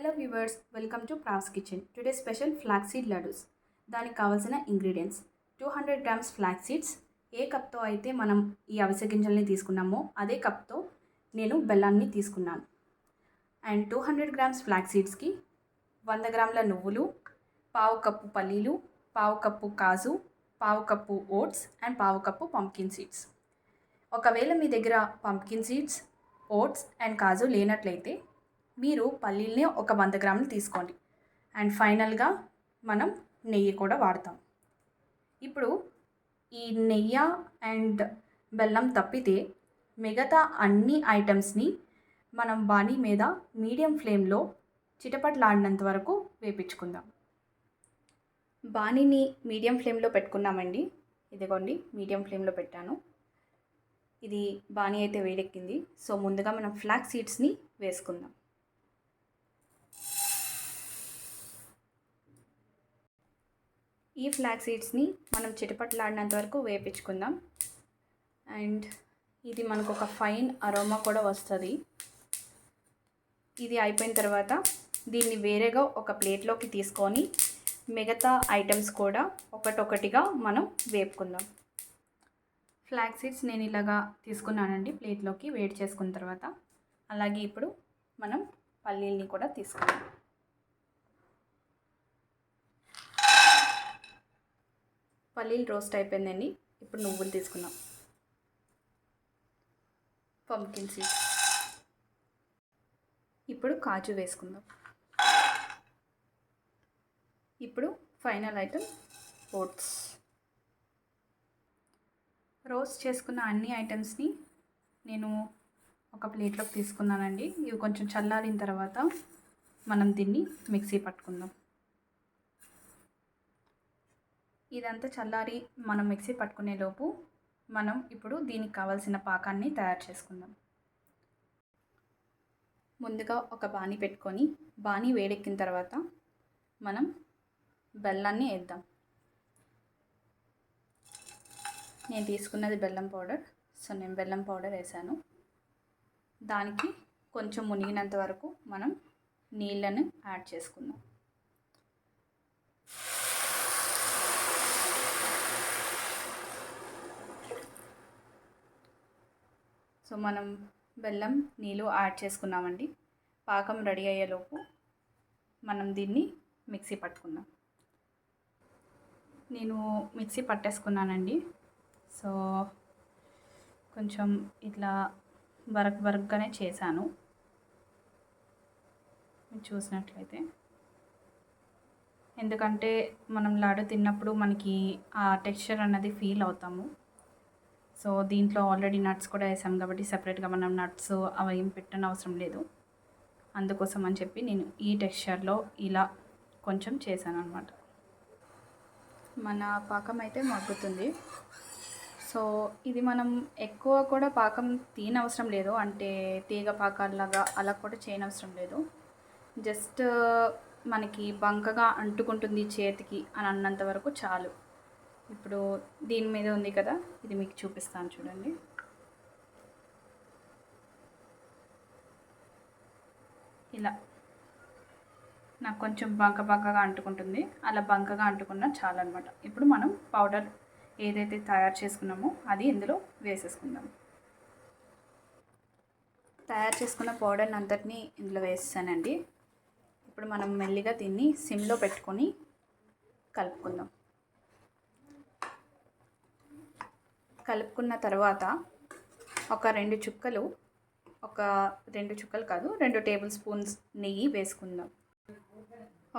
Hello viewers, welcome to Prav's kitchen. Today special flaxseed laddoos. దానికి కావాల్సిన ingredients 200 grams flax seeds. A కప్తో అయితే మనం ఈ అవిసె గింజల్ని తీసుకున్నామో అదే కప్తో నేను బెల్లాన్ని తీసుకున్నాను. అండ్ 200 గ్రామ్స్ ఫ్లాక్స్ సీడ్స్కి 100 గ్రాముల నువ్వులు, పావు కప్పు పల్లీలు, పావు కప్పు కాజు, పావు కప్పు ఓట్స్ అండ్ పావు కప్పు పంప్కిన్ సీడ్స్. ఒకవేళ మీ దగ్గర పంప్కిన్ సీడ్స్, ఓట్స్ అండ్ కాజు లేనట్లయితే మీరు పల్లీల్ని ఒక 100 గ్రాములు తీసుకోండి. అండ్ ఫైనల్గా మనం నెయ్యి కూడా వాడతాం. ఇప్పుడు ఈ నెయ్యి అండ్ బెల్లం తప్పితే మిగతా అన్ని ఐటమ్స్ని మనం బాణీ మీద మీడియం ఫ్లేమ్లో చిటపట్లాడినంత వరకు వేపించుకుందాం. బాణీని మీడియం ఫ్లేమ్లో పెట్టుకున్నామండి. ఇదిగోండి, మీడియం ఫ్లేమ్లో పెట్టాను. ఇది బాణీ అయితే వేడెక్కింది. సో ముందుగా మనం ఫ్లాక్స్ సీడ్స్ని వేసుకుందాం. ఈ ఫ్లాక్స్ సీడ్స్ని మనం చిటపట్లాడినంత వరకు వేపించుకుందాం. అండ్ ఇది మనకు ఒక ఫైన్ అరోమా కూడా వస్తుంది. ఇది అయిపోయిన తర్వాత దీన్ని వేరేగా ఒక ప్లేట్లోకి తీసుకొని మిగతా ఐటమ్స్ కూడా ఒకటొకటిగా మనం వేపుకుందాం. ఫ్లాక్స్ సీడ్స్ నేను ఇలాగా తీసుకున్నానండి ప్లేట్లోకి వేడి చేసుకున్న తర్వాత. అలాగే ఇప్పుడు మనం పల్లీల్ని కూడా తీసుకుందాం. పల్లీలు రోస్ట్ అయిపోయిందండి. ఇప్పుడు నువ్వులు తీసుకుందాం. పంప్కిన్ సీడ్స్, ఇప్పుడు కాజు వేసుకుందాం. ఇప్పుడు ఫైనల్ ఐటమ్ ఓట్స్. రోస్ట్ చేసుకున్న అన్ని ఐటమ్స్ని నేను ఒక ప్లేట్లోకి తీసుకున్నానండి. ఇవి కొంచెం చల్లారిన తర్వాత మనం దీన్ని మిక్సీ పట్టుకుందాం. ఇదంతా చల్లారి మనం మిక్సీ పట్టుకునే లోపు మనం ఇప్పుడు దీనికి కావాల్సిన పాకాన్ని తయారు చేసుకుందాం. ముందుగా ఒక బాణీ పెట్టుకొని బాణీ వేడెక్కిన తర్వాత మనం బెల్లాన్ని వేద్దాం. నేను తీసుకున్నది బెల్లం పౌడర్, సో నేను బెల్లం పౌడర్ వేసాను. దానికి కొంచెం మునిగినంత వరకు మనం నీళ్ళను యాడ్ చేసుకుందాం. సో మనం బెల్లం నీళ్ళు యాడ్ చేసుకున్నామండి. పాకం రెడీ అయ్యేలోపు మనం దీన్ని మిక్సీ పట్టుకుందాం. నేను మిక్సీ పట్టేసుకున్నానండి. సో కొంచెం ఇట్లా బరకగానే చేశాను. మీరు చూసినట్లయితే, ఎందుకంటే మనం లాడు తిన్నప్పుడు మనకి ఆ టెక్స్చర్ అన్నది ఫీల్ అవుతాము. సో దీంట్లో ఆల్రెడీ నట్స్ కూడా వేసాం కాబట్టి సపరేట్గా మనం నట్స్ అవి ఏం పెట్టని అవసరం లేదు. అందుకోసం అని చెప్పి నేను ఈ టెక్స్చర్లో ఇలా కొంచెం చేశాను అన్నమాట. మన పాకం అయితే మగ్గుతుంది. సో ఇది మనం ఎక్కువ కూడా పాకం తీయనవసరం లేదు, అంటే తీగ పాకాల్లాగా అలా కూడా చేయనవసరం లేదు. జస్ట్ మనకి బంకగా అంటుకుంటుంది చేతికి అని అన్నంత వరకు చాలు. ఇప్పుడు దీని మీద ఉంది కదా, ఇది మీకు చూపిస్తాను చూడండి. ఇలా నాకు కొంచెం బంకగా అంటుకుంటుంది. అలా బంకగా అంటుకున్నా చాలన్నమాట. ఇప్పుడు మనం పౌడర్ ఏదైతే తయారు చేసుకున్నామో అది ఇందులో వేసేసుకుందాం. తయారు చేసుకున్న పౌడర్ని అంతటినీ ఇందులో వేసేసానండి. ఇప్పుడు మనం మెల్లిగా దీన్ని సిమ్లో పెట్టుకొని కలుపుకుందాం. కలుపుకున్న తర్వాత ఒక 2 చుక్కలు కాదు 2 టేబుల్ స్పూన్స్ నెయ్యి వేసుకుందాం.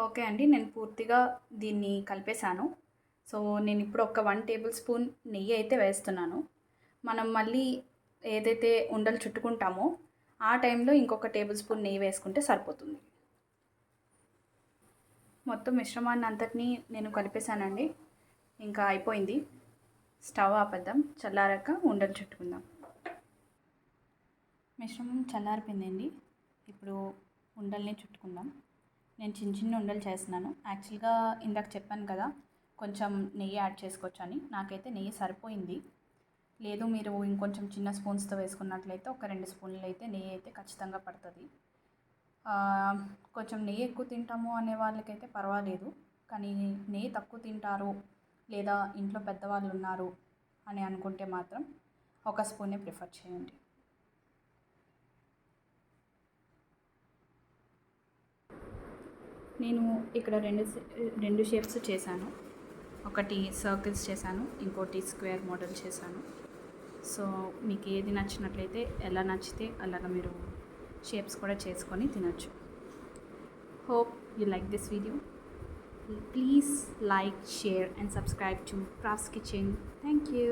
ఓకే అండి, నేను పూర్తిగా దీన్ని కలిపేశాను. సో నేను ఇప్పుడు ఒక 1 టేబుల్ స్పూన్ నెయ్యి అయితే వేస్తున్నాను. మనం మళ్ళీ ఏదైతే ఉండలు చుట్టుకుంటామో ఆ టైంలో ఇంకొక టేబుల్ స్పూన్ నెయ్యి వేసుకుంటే సరిపోతుంది. మొత్తం మిశ్రమాన్ని అంతటినీ నేను కలిపేశానండి. ఇంకా అయిపోయింది. స్టవ్ ఆపేద్దాం. చల్లారాక ఉండలు చుట్టుకుందాం. మిశ్రమం చల్లారిపోయిందండి. ఇప్పుడు ఉండల్ని చుట్టుకుందాం. నేను చిన్న ఉండలు చేస్తున్నాను. యాక్చువల్గా ఇందాక చెప్పాను కదా కొంచెం నెయ్యి యాడ్ చేసుకోవచ్చు అని. నాకైతే నెయ్యి సరిపోయింది. లేదు మీరు ఇంకొంచెం చిన్న స్పూన్స్తో వేసుకున్నట్లయితే ఒక 2 స్పూన్లు అయితే నెయ్యి అయితే ఖచ్చితంగా పడుతుంది. కొంచెం నెయ్యి ఎక్కువ తింటాము అనే వాళ్ళకైతే పర్వాలేదు, కానీ నెయ్యి తక్కువ తింటారు లేదా ఇంట్లో పెద్దవాళ్ళు ఉన్నారు అని అనుకుంటే మాత్రం ఒక స్పూనే ప్రిఫర్ చేయండి. నేను ఇక్కడ రెండు షేప్స్ చేశాను. ఒకటి సర్కిల్స్ చేశాను, ఇంకోటి స్క్వేర్ మోడల్ చేశాను. సో మీకు ఏది నచ్చినట్లయితే, ఎలా నచ్చితే అలాగ మీరు షేప్స్ కూడా చేసుకొని తినొచ్చు. Hope you like this video. Please like, share and subscribe to Prav's Kitchen. Thank you.